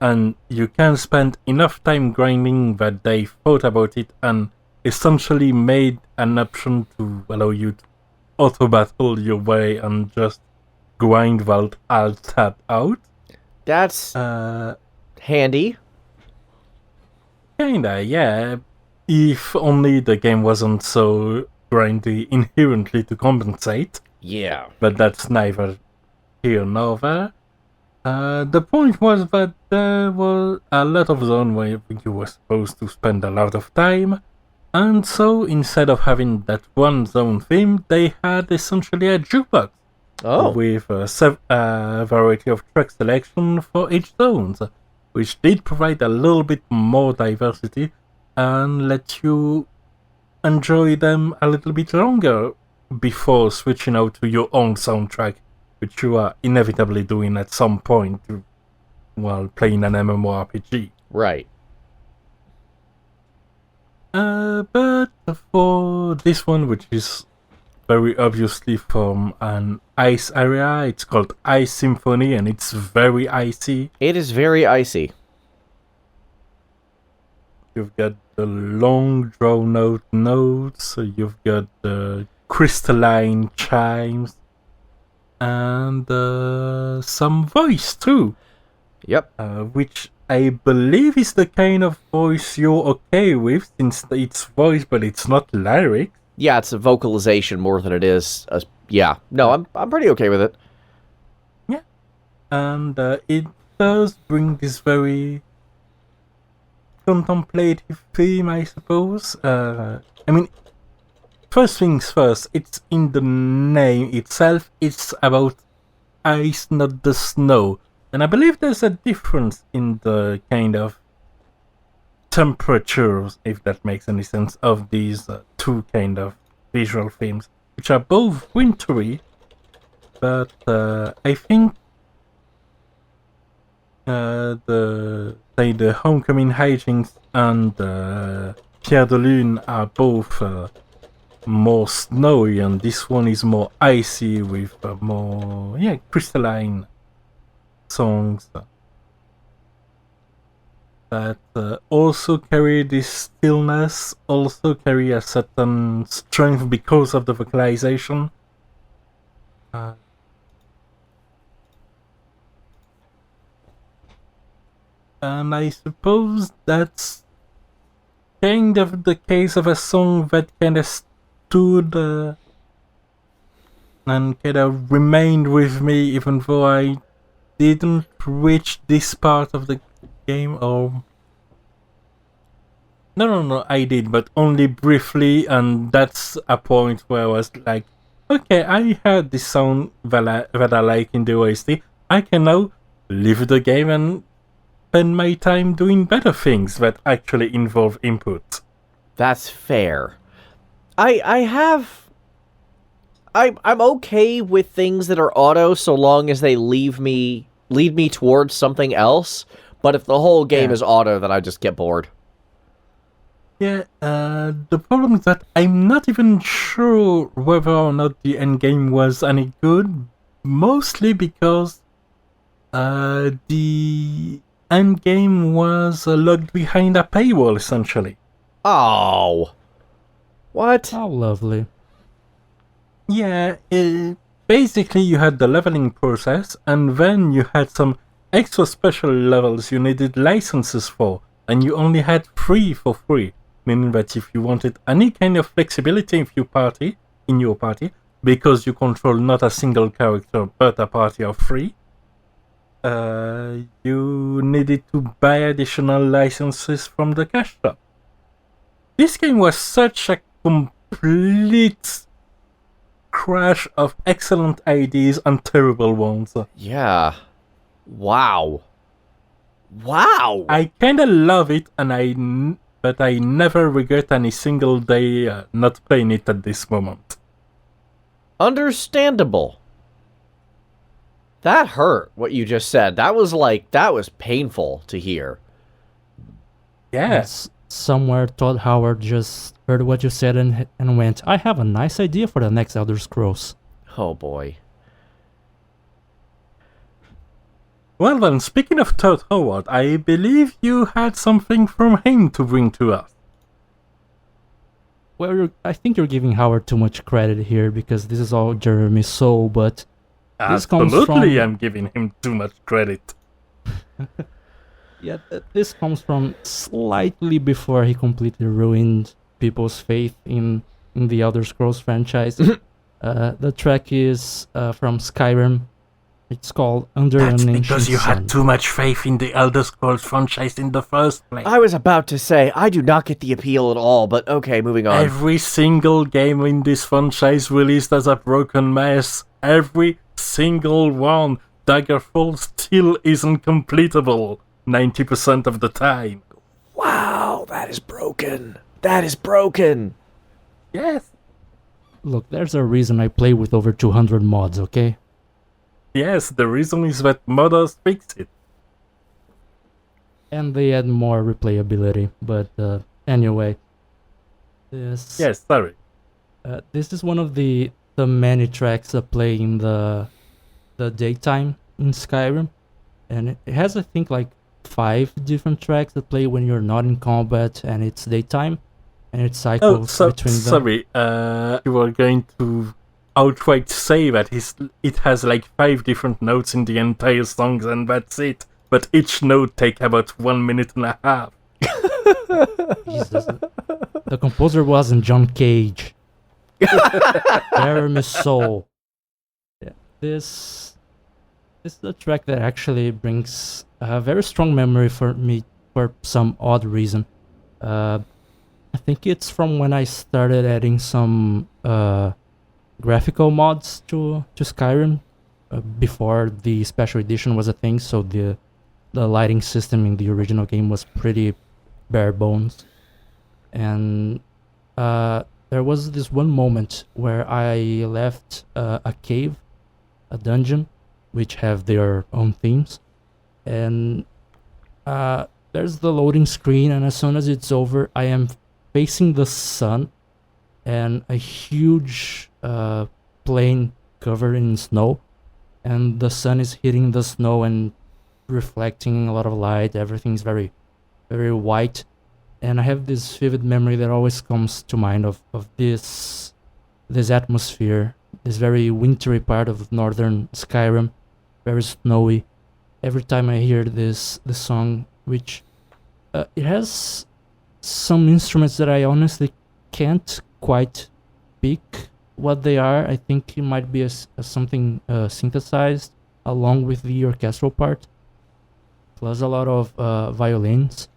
and you can spend enough time grinding that they thought about it and essentially made an option to allow you to auto-battle your way and just grind while alt-tab out. That's handy. Kinda, yeah. If only the game wasn't so grindy inherently to compensate. Yeah. But that's neither here nor there. The point was that there were a lot of zones where you were supposed to spend a lot of time, and so instead of having that one zone theme, they had essentially a jukebox with a variety of track selection for each zone, which did provide a little bit more diversity and let you enjoy them a little bit longer before switching out to your own soundtrack, which you are inevitably doing at some point while playing an MMORPG. Right. But for this one, which is very obviously from an ice area, it's called Ice Symphony, and it's very icy. It is very icy. You've got the long drawn-out notes, you've got the crystalline chimes, and some voice too. Yep. Which I believe is the kind of voice you're okay with, since it's voice, but it's not lyric. Yeah, it's a vocalization more than it is. Yeah. No, I'm pretty okay with it. Yeah. And it does bring this very contemplative theme, I suppose. I mean, first things first, it's in the name itself. It's about ice, not the snow. And I believe there's a difference in the kind of temperatures, if that makes any sense, of these two kind of visual themes, which are both wintry, but I think the Homecoming Hijinx and Pierre de Lune are both more snowy, and this one is more icy with more crystalline songs that also carry this stillness, also carry a certain strength because of the vocalization. And I suppose that's kind of the case of a song that kind of stood and kind of remained with me, even though I didn't reach this part of the game, or... No, I did, but only briefly, and that's a point where I was like, okay, I heard this sound that I like in the OST, I can now leave the game and spend my time doing better things that actually involve input. That's fair. I'm okay with things that are auto so long as they lead me towards something else, but if the whole game is auto, then I just get bored. Yeah, the problem is that I'm not even sure whether or not the endgame was any good, mostly because the endgame was locked behind a paywall, essentially. Oh. What? How lovely. Yeah, basically you had the leveling process, and then you had some extra special levels you needed licenses for, and you only had 3 for free. Meaning that if you wanted any kind of flexibility in your party, because you control not a single character but a party of 3, you needed to buy additional licenses from the cash shop. This game was such a complete crash of excellent ideas and terrible ones. Yeah. Wow. Wow. I kinda love it, but I never regret any single day not playing it at this moment. Understandable. That hurt, what you just said. That was painful to hear. Yes. Somewhere Todd Howard just heard what you said and went, I have a nice idea for the next Elder Scrolls. Oh boy. Well then, speaking of Todd Howard, I believe you had something from him to bring to us. Well, I think you're giving Howard too much credit here because this is all Jeremy's soul, but this comes from... Absolutely, I'm giving him too much credit. Yeah, this comes from slightly before he completely ruined people's faith in the Elder Scrolls franchise. The track is from Skyrim. It's called Under That's an Ancient because you Sun. had too much faith in the Elder Scrolls franchise in the first place. I was about to say, I do not get the appeal at all, but okay, moving on. Every single game in this franchise released as a broken mess. Every single one. Daggerfall still isn't completable 90% of the time. Wow, that is broken. That is broken. Yes. Look, there's a reason I play with over 200 mods, okay? Yes, the reason is that modders fixed it. And they add more replayability, but anyway. This is one of the many tracks that play in the daytime in Skyrim. And it has, I think, like 5 different tracks that play when you're not in combat and it's daytime. And it cycles between them. Sorry, you were going to outright say that it has like 5 different notes in the entire song and that's it. But each note take about 1 minute and a half. Jesus. The composer wasn't John Cage. Jeremy's soul. Yeah, this is a track that actually brings a very strong memory for me for some odd reason. I think it's from when I started adding some graphical mods to Skyrim before the special edition was a thing, so the lighting system in the original game was pretty bare bones. And there was this one moment where I left a cave, a dungeon, which have their own themes, and there's the loading screen, and as soon as it's over, I am facing the sun and a huge plain covered in snow, and the sun is hitting the snow and reflecting a lot of light. Everything's very, very white, and I have this vivid memory that always comes to mind of this atmosphere, this very wintry part of northern Skyrim, very snowy. Every time I hear this song, which it has some instruments that I honestly can't quite pick what they are. I think it might be something synthesized along with the orchestral part, plus a lot of violins,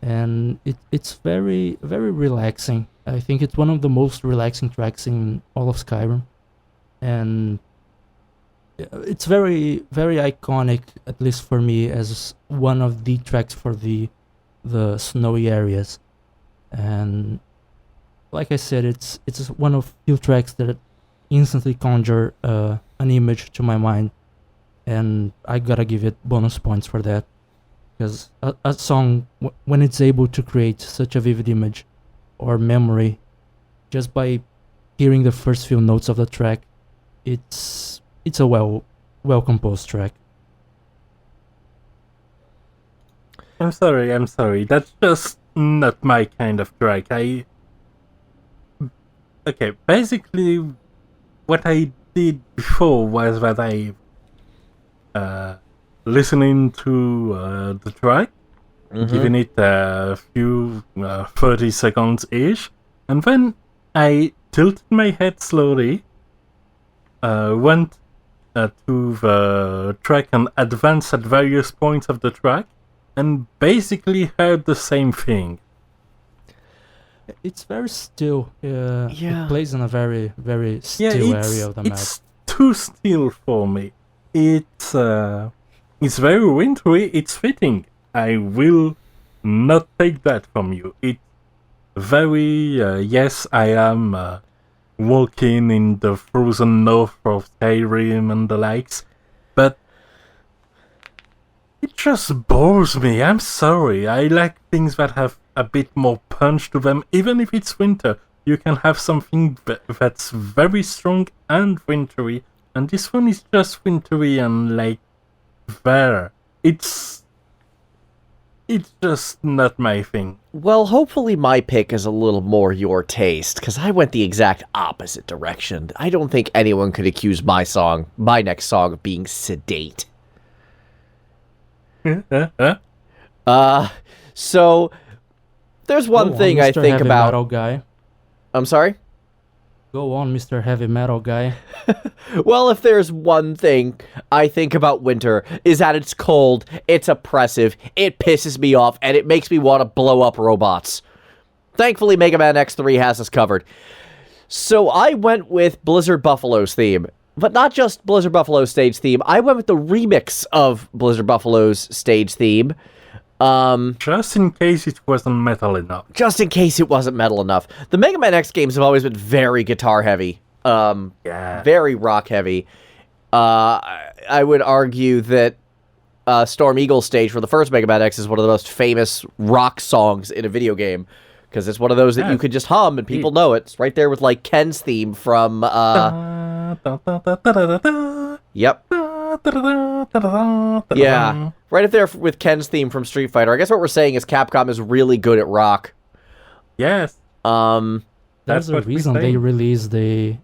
and it's very, very relaxing. I think it's one of the most relaxing tracks in all of Skyrim, and it's very, very iconic, at least for me, as one of the tracks for the snowy areas. And like I said, it's one of few tracks that instantly conjure an image to my mind, and I gotta give it bonus points for that, because a song, when it's able to create such a vivid image or memory just by hearing the first few notes of the track, it's a well composed track. I'm sorry. That's just not my kind of track. Okay, basically, what I did before was that I listening to the track, giving it a few 30 seconds ish, and then I tilted my head slowly, went to the track and advance at various points of the track, and basically heard the same thing. It's very still. Yeah. It plays in a very, very still area of the map. It's too still for me. It's very wintry. It's fitting. I will not take that from you. It's very yes. I am walking in the frozen north of Skyrim and the likes, but it just bores me. I'm sorry. I like things that have a bit more punch to them. Even if it's winter, you can have something that's very strong and wintry. And this one is just wintry and like there. It's just not my thing. Well, hopefully my pick is a little more your taste, because I went the exact opposite direction. I don't think anyone could accuse my next song, of being sedate. So there's one thing I Mr. think Heavy about. Metal guy. I'm sorry? Go on, Mr. Heavy Metal guy. Well, if there's one thing I think about winter, is that it's cold, it's oppressive, it pisses me off, and it makes me want to blow up robots. Thankfully, Megaman X3 has us covered. So I went with Blizzard Buffalo's theme. But not just Blizzard Buffalo's stage theme, I went with the remix of Blizzard Buffalo's stage theme. Just in case it wasn't metal enough. Just in case it wasn't metal enough. The Mega Man X games have always been very guitar heavy. Very rock heavy. I would argue that Storm Eagle's stage for the first Mega Man X is one of the most famous rock songs in a video game. Because it's one of those that you could just hum and people know it. It's right there with like Ken's theme from Yep. Yeah, right up there with Ken's theme from Street Fighter. I guess what we're saying is Capcom is really good at rock. Yes. That's the reason they released a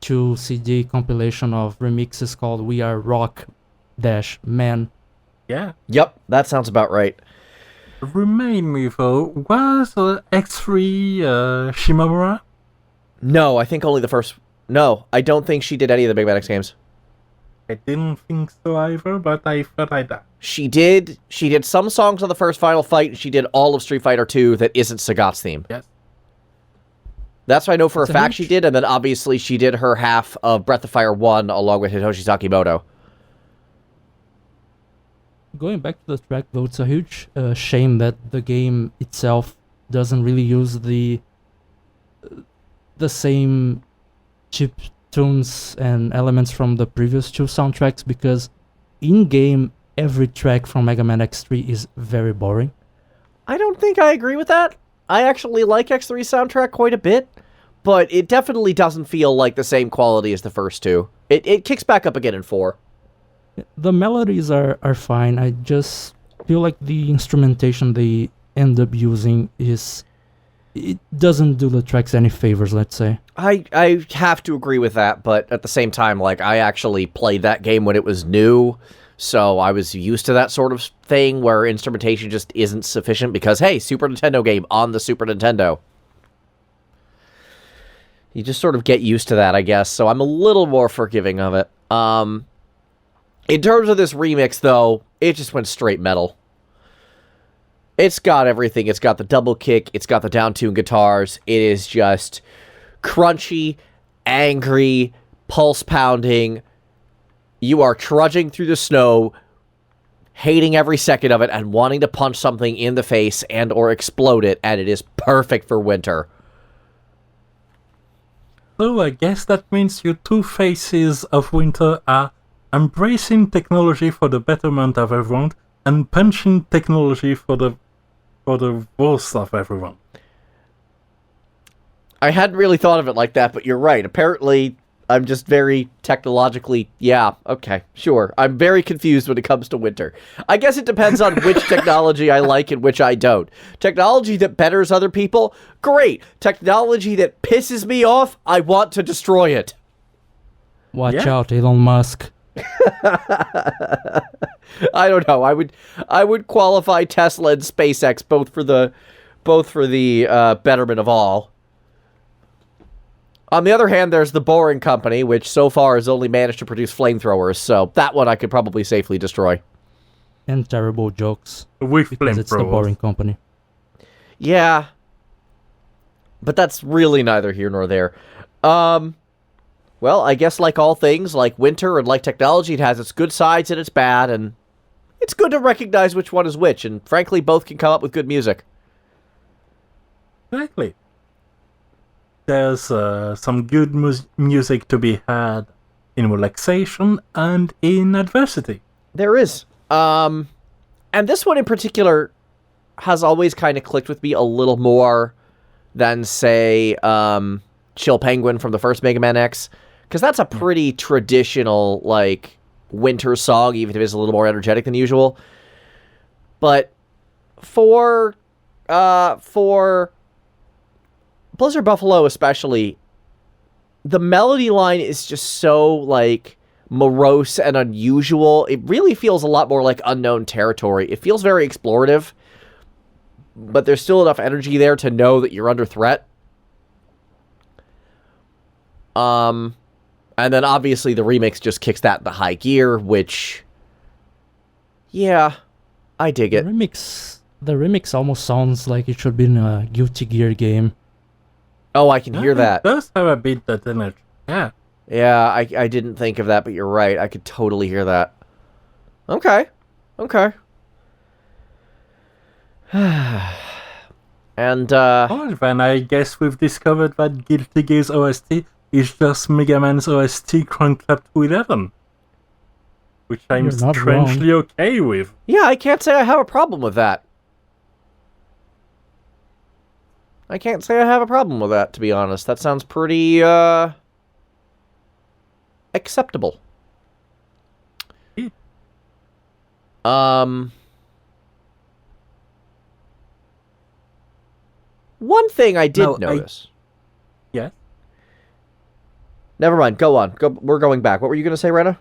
2 CD compilation of remixes called We Are Rock Man. Yeah. Yep, that sounds about right. Remind me though, was X3 Shimamura? No, I think only the first. No, I don't think she did any of the Big Man X games. I didn't think so either, but I thought I'd... She did some songs on the first Final Fight, and she did all of Street Fighter 2 that isn't Sagat's theme. Yes. That's what I know for a fact she did, and then obviously she did her half of Breath of Fire 1 along with Hitoshi Sakimoto. Going back to the track though, it's a huge shame that the game itself doesn't really use the same chip tunes and elements from the previous 2 soundtracks, because in-game every track from Mega Man X3 is very boring. I don't think I agree with that. I actually like X3's soundtrack quite a bit, but it definitely doesn't feel like the same quality as the first 2. It kicks back up again in 4. The melodies are fine. I just feel like the instrumentation they end up using it doesn't do the tracks any favors, let's say. I have to agree with that, but at the same time, like, I actually played that game when it was new, so I was used to that sort of thing where instrumentation just isn't sufficient because, hey, Super Nintendo game on the Super Nintendo. You just sort of get used to that, I guess, so I'm a little more forgiving of it. In terms of this remix, though, it just went straight metal. It's got everything. It's got the double kick. It's got the down-tuned guitars. It is just crunchy, angry, pulse-pounding. You are trudging through the snow, hating every second of it, and wanting to punch something in the face and or explode it, and it is perfect for winter. So I guess that means your 2 faces of winter are embracing technology for the betterment of everyone, and punching technology for the worst of everyone. I hadn't really thought of it like that, but you're right. Apparently, I'm just very technologically... Yeah, okay, sure. I'm very confused when it comes to winter. I guess it depends on which technology I like and which I don't. Technology that betters other people? Great. Technology that pisses me off? I want to destroy it. Watch out, Elon Musk. I don't know. I would qualify Tesla and SpaceX both for the betterment of all. On the other hand, there's the Boring Company, which so far has only managed to produce flamethrowers, so that one I could probably safely destroy. And terrible jokes. With Because it's the Boring Company. Yeah. But that's really neither here nor there. Well, I guess like all things, like winter and like technology, it has its good sides and its bad, and it's good to recognize which one is which, and frankly, both can come up with good music. Exactly. There's some good music to be had in relaxation and in adversity. There is. And this one in particular has always kind of clicked with me a little more than, say, Chill Penguin from the first Mega Man X. Because that's a pretty traditional, like, winter song, even if it's a little more energetic than usual. But for Blizzard Buffalo especially, the melody line is just so, like, morose and unusual. It really feels a lot more like unknown territory. It feels very explorative, but there's still enough energy there to know that you're under threat. And then obviously the remix just kicks that into high gear, which, yeah, I dig it. The remix almost sounds like it should be in a Guilty Gear game. Oh, I can hear that. It does have a bit that energy. Yeah. Yeah, I didn't think of that, but you're right. I could totally hear that. Okay. And, Well, then I guess we've discovered that Guilty Gear's OST is just Mega Man's OST cranked up to 11. Which I'm You're not strangely okay with. yeah, I can't say I have a problem with that. To be honest. That sounds pretty, acceptable. Yeah. One thing I did notice. Yeah? Never mind. Go on. We're going back. What were you going to say, Rena?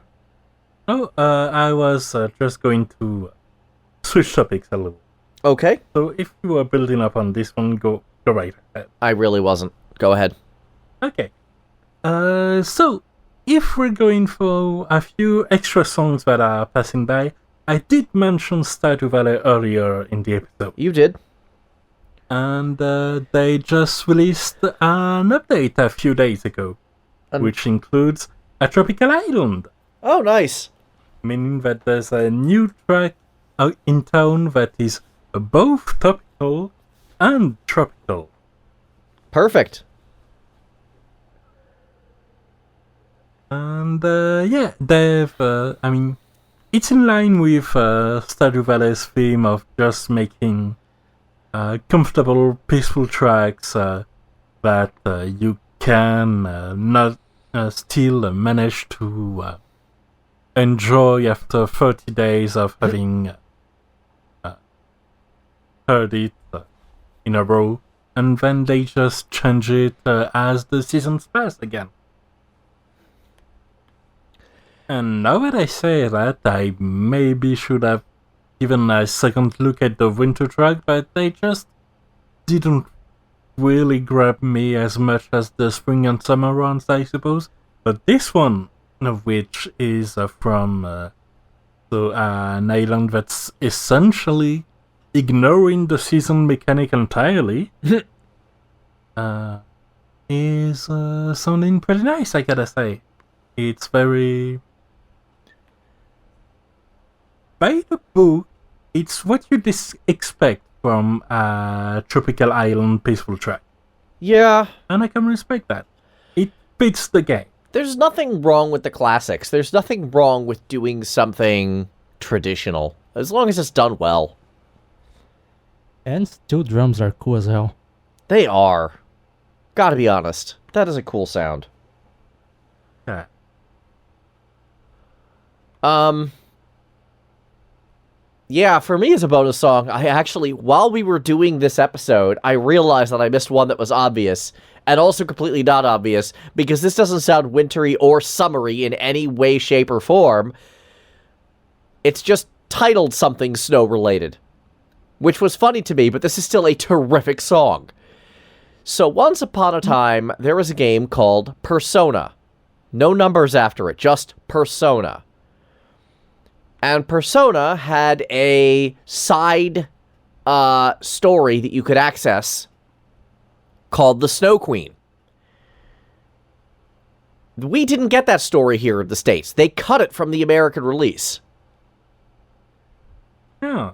Oh, I was just going to switch topics a little. Okay. So if you were building up on this one, go right ahead. I really wasn't. Go ahead. Okay. So if we're going for a few extra songs that are passing by, I did mention Stardew Valley earlier in the episode. You did. And they just released an update a few days ago, which includes a tropical island. Oh, nice. Meaning that there's a new track out in town that is both topical and tropical. Perfect. And yeah, they've, it's in line with Stardew Valley's theme of just making comfortable, peaceful tracks that you can not still manage to enjoy after 30 days of having heard it in a row, and then they just change it as the seasons pass again. And now that I say that, I maybe should have given a second look at the winter track, but they just didn't really grab me as much as the spring and summer ones, I suppose. But this one, which is from an island that's essentially ignoring the season mechanic entirely, is sounding pretty nice, I gotta say. It's very... By the book, it's what you expect from a tropical island peaceful track. Yeah. And I can respect that. It fits the game. There's nothing wrong with the classics. There's nothing wrong with doing something traditional, as long as it's done well. And steel drums are cool as hell. They are. Gotta be honest. That is a cool sound. Yeah. Yeah, for me as a bonus song, I actually, while we were doing this episode, I realized that I missed one that was obvious, and also completely not obvious, because this doesn't sound wintry or summery in any way, shape, or form. It's just titled something snow-related. Which was funny to me, but this is still a terrific song. So once upon a time, there was a game called Persona. No numbers after it, just Persona. And Persona had a side story that you could access called the Snow Queen. We didn't get that story here in the States. They cut it from the American release. Yeah.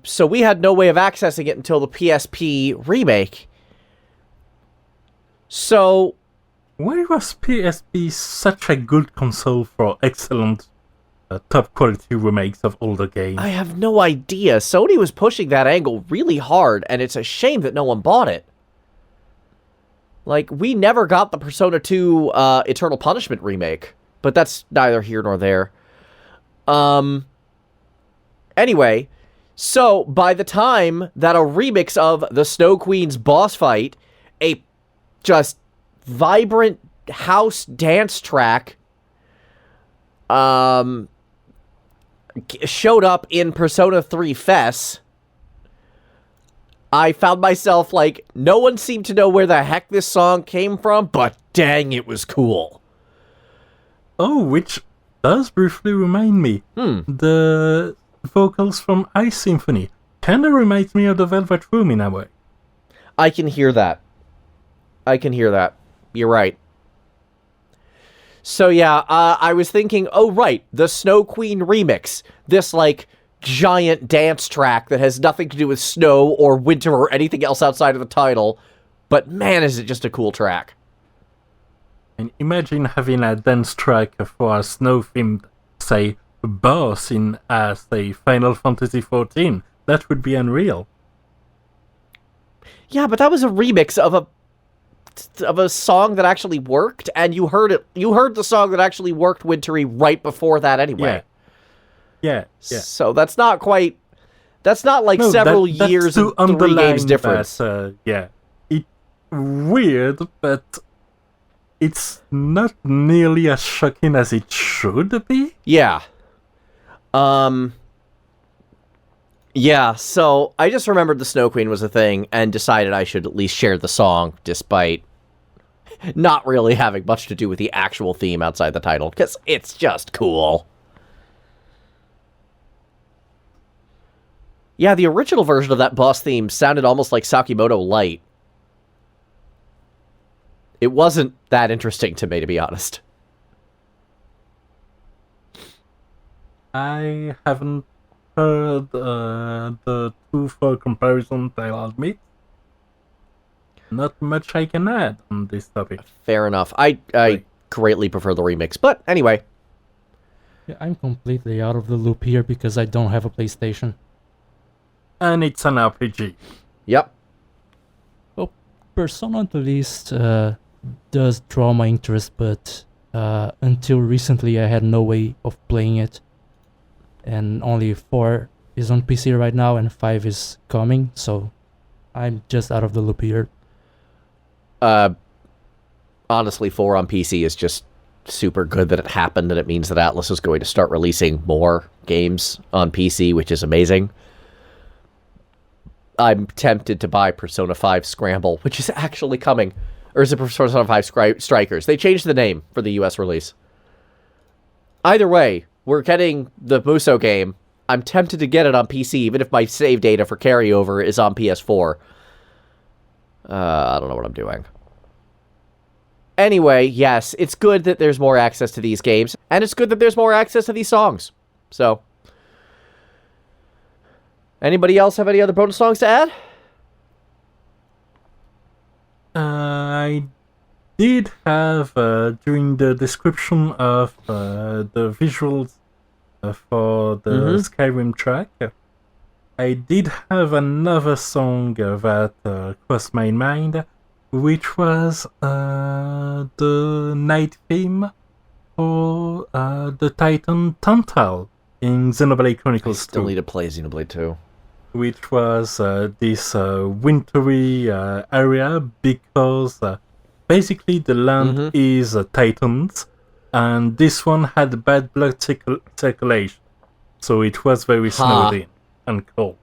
So we had no way of accessing it until the PSP remake. So... why was PSP such a good console for excellent, top quality remakes of older games? I have no idea. Sony was pushing that angle really hard, and it's a shame that no one bought it. Like, we never got the Persona 2 Eternal Punishment remake, but that's neither here nor there. Anyway, so by the time that a remix of the Snow Queen's boss fight, a just vibrant house dance track, showed up in Persona 3 FES, I found myself like, no one seemed to know where the heck this song came from, but dang, it was cool. Oh, which does briefly remind me. The vocals from Ice Symphony kind of reminds me of the Velvet Room in a way. I can hear that. You're right. So yeah, I was thinking, oh right, the Snow Queen remix. This, like, giant dance track that has nothing to do with snow or winter or anything else outside of the title. But man, is it just a cool track. And imagine having a dance track for a snow-themed, say, boss in, say, Final Fantasy XIV. That would be unreal. Yeah, but that was a remix of a song that actually worked, and you heard the song that actually worked wintry right before that anyway. Yeah. So that's not like several years and 3 games difference. It's weird, but it's not nearly as shocking as it should be. Yeah. Yeah, so I just remembered the Snow Queen was a thing and decided I should at least share the song, despite not really having much to do with the actual theme outside the title, because it's just cool. Yeah, the original version of that boss theme sounded almost like Sakimoto Light. It wasn't that interesting to me, to be honest. I haven't heard the two for comparison, I'll admit. Not much I can add on this topic. Fair enough. I greatly prefer the remix, but anyway. Yeah, I'm completely out of the loop here because I don't have a PlayStation. And it's an RPG. Yep. Well, Persona at least does draw my interest, but until recently I had no way of playing it. And only 4 is on PC right now, and 5 is coming, so I'm just out of the loop here. Honestly, 4 on PC is just super good that it happened, and it means that Atlas is going to start releasing more games on PC, which is amazing. I'm tempted to buy Persona 5 Scramble, which is actually coming. Or is it Persona 5 Strikers? They changed the name for the US release. Either way, we're getting the Muso game. I'm tempted to get it on PC, even if my save data for carryover is on PS4. I don't know what I'm doing. Anyway, yes, it's good that there's more access to these games, and it's good that there's more access to these songs. So, anybody else have any other bonus songs to add? I did have, during the description of the visuals for the Skyrim track, I did have another song that crossed my mind, which was the night theme for the Titan Tantal in Xenoblade Chronicles 2. Still need to play Xenoblade 2. Which was this wintry area because basically the land is Titans, and this one had bad blood circulation, so it was very snowed in and cold.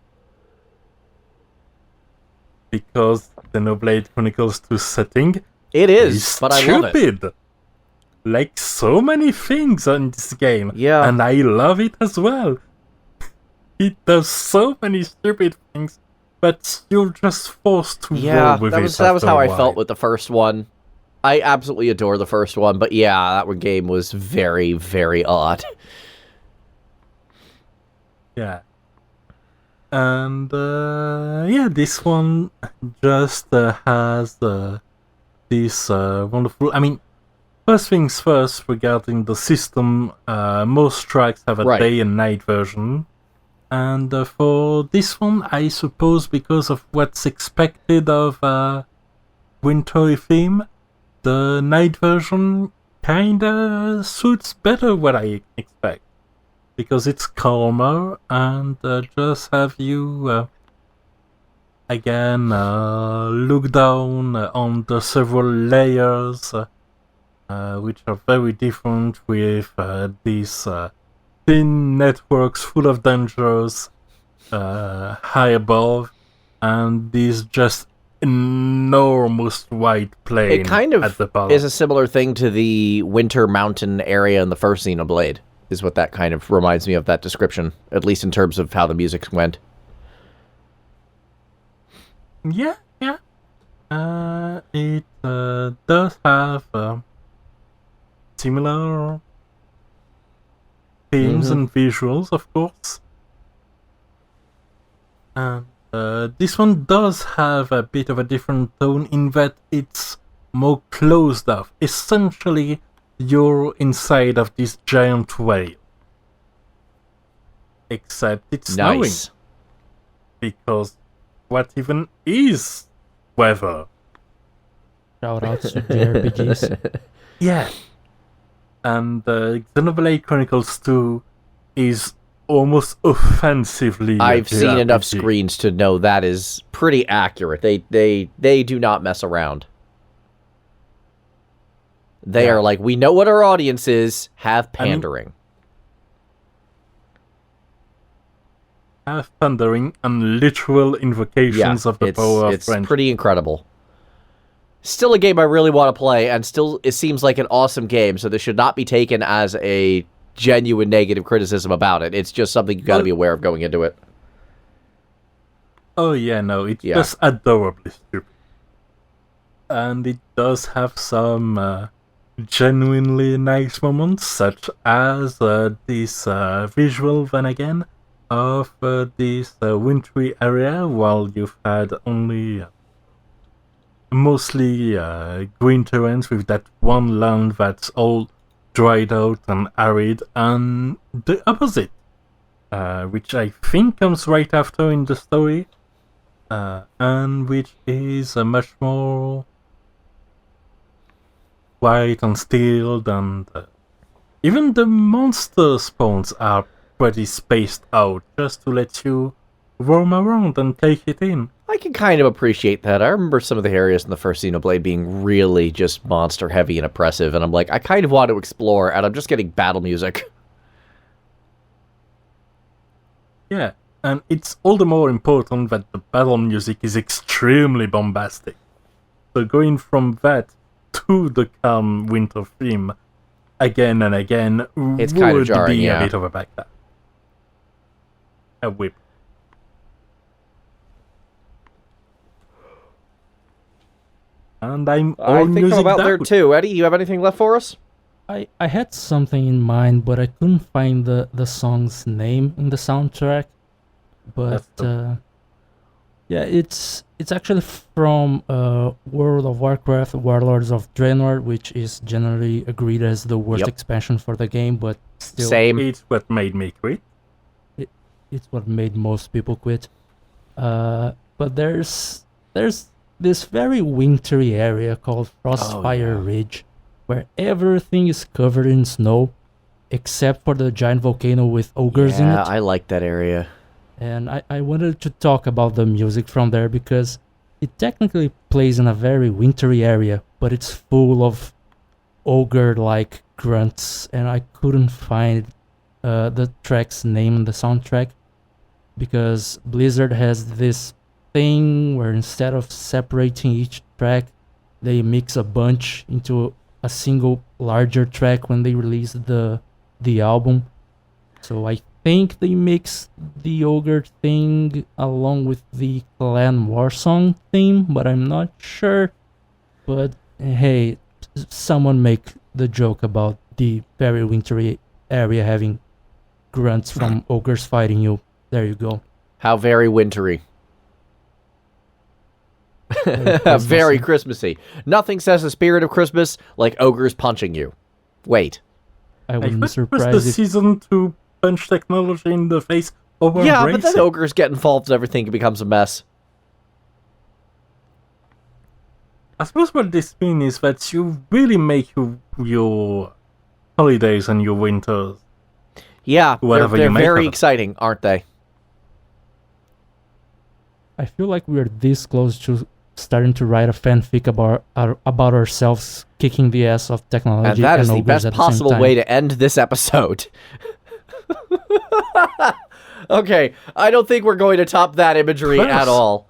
because Xenoblade Chronicles 2 setting It is is, but I love it. stupid. Like so many things on this game. Yeah. And I love it as well. It does so many stupid things, but you're just forced to Yeah, roll with that it. was how after I a felt while. with the first one. I absolutely adore the first one, but yeah, that one game was very, very odd. Yeah. And this one just has this wonderful. I mean, first things first, regarding the system, most tracks have a Right. day and night version. And for this one, I suppose because of what's expected of wintry theme, the night version kinda suits better what I expect. Because it's calmer and just have you again look down on the several layers which are very different, with these thin networks full of dangers high above, and this just enormous white plane It kind at of the bottom. is a similar thing to the Winter Mountain area in the first Xenoblade, is what that kind of reminds me of, that description, at least in terms of how the music went. Yeah. It does have similar themes and visuals, of course. And this one does have a bit of a different tone in that it's more closed off. Essentially, you're inside of this giant whale. Except it's snowing. Nice. Because what even is weather? Shout out to the RPGs. Yeah. And Xenoblade Chronicles 2 is almost offensively I've seen enough JRPG. screens to know that is pretty accurate. They do not mess around. They Yeah. are like, we know what our audience is, have I mean- pandering. Have thundering and literal invocations of the power of it's friendship. pretty incredible. Still a game I really want to play, and still it seems like an awesome game, so this should not be taken as a genuine negative criticism about it. It's just something you got to be aware of going into it. Oh yeah, no, it's Yeah. just adorably stupid. And it does have some genuinely nice moments, such as this visual, then again, of this wintry area, while you've had only mostly green terrains with that one land that's all dried out and arid, and the opposite, which I think comes right after in the story, and which is a much more white and stilled, and even the monster spawns are pretty spaced out, just to let you roam around and take it in. I can kind of appreciate that. I remember some of the areas in the first Xenoblade being really just monster heavy and oppressive, and I'm like, I kind of want to explore, and I'm just getting battle music. Yeah, and it's all the more important that the battle music is extremely bombastic. So going from that to the calm winter theme again and again It's would kinda jarring, be yeah. a bit of a backlash. A whip. And I'm all I think I'm music about there out. too. Eddie, you have anything left for us? I had something in mind, but I couldn't find the song's name in the soundtrack. But That's yeah, it's actually from World of Warcraft, Warlords of Draenor, which is generally agreed as the worst Yep. expansion for the game, but still, Same. It's what made me quit. it's what made most people quit. But there's this very wintry area called Frostfire Ridge, where everything is covered in snow, except for the giant volcano with ogres in Yeah, it. I like that area. And I wanted to talk about the music from there because it technically plays in a very wintry area, but it's full of ogre-like grunts, and I couldn't find the track's name in the soundtrack because Blizzard has this thing where instead of separating each track, they mix a bunch into a single larger track when they release the album. So I think they mixed the ogre thing along with the Clan War Song theme, but I'm not sure. But hey, someone make the joke about the very wintry area having grunts from ogres fighting you. There you go. How very wintry. Very Christmassy. Nothing says the spirit of Christmas like ogres punching you. Wait. I wouldn't be was the surprised if season to punch technology in the face over Yeah, embrace but then it. ogres get involved and everything becomes a mess. I suppose what this means is that you really make your holidays and your winters. Yeah, Whatever they're you make very of it. exciting, aren't they? I feel like we're this close to starting to write a fanfic about ourselves kicking the ass of technology. And that is the ogres best at the same possible time. way to end this episode. Okay, I don't think we're going to top that imagery Plus, at all.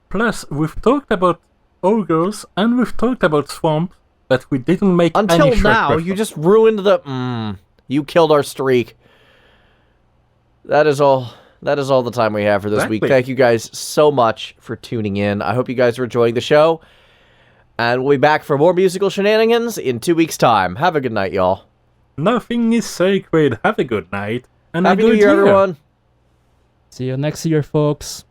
Plus, we've talked about ogres and we've talked about swamp, but we didn't make Until any Shrek now, you reference. just ruined the... you killed our streak. That is all the time we have for this week. Exactly. Thank you guys so much for tuning in. I hope you guys are enjoying the show. And we'll be back for more musical shenanigans in 2 weeks' time. Have a good night, y'all. Nothing is sacred. Have a good night. And Happy a New good Year, everyone. See you next year, folks.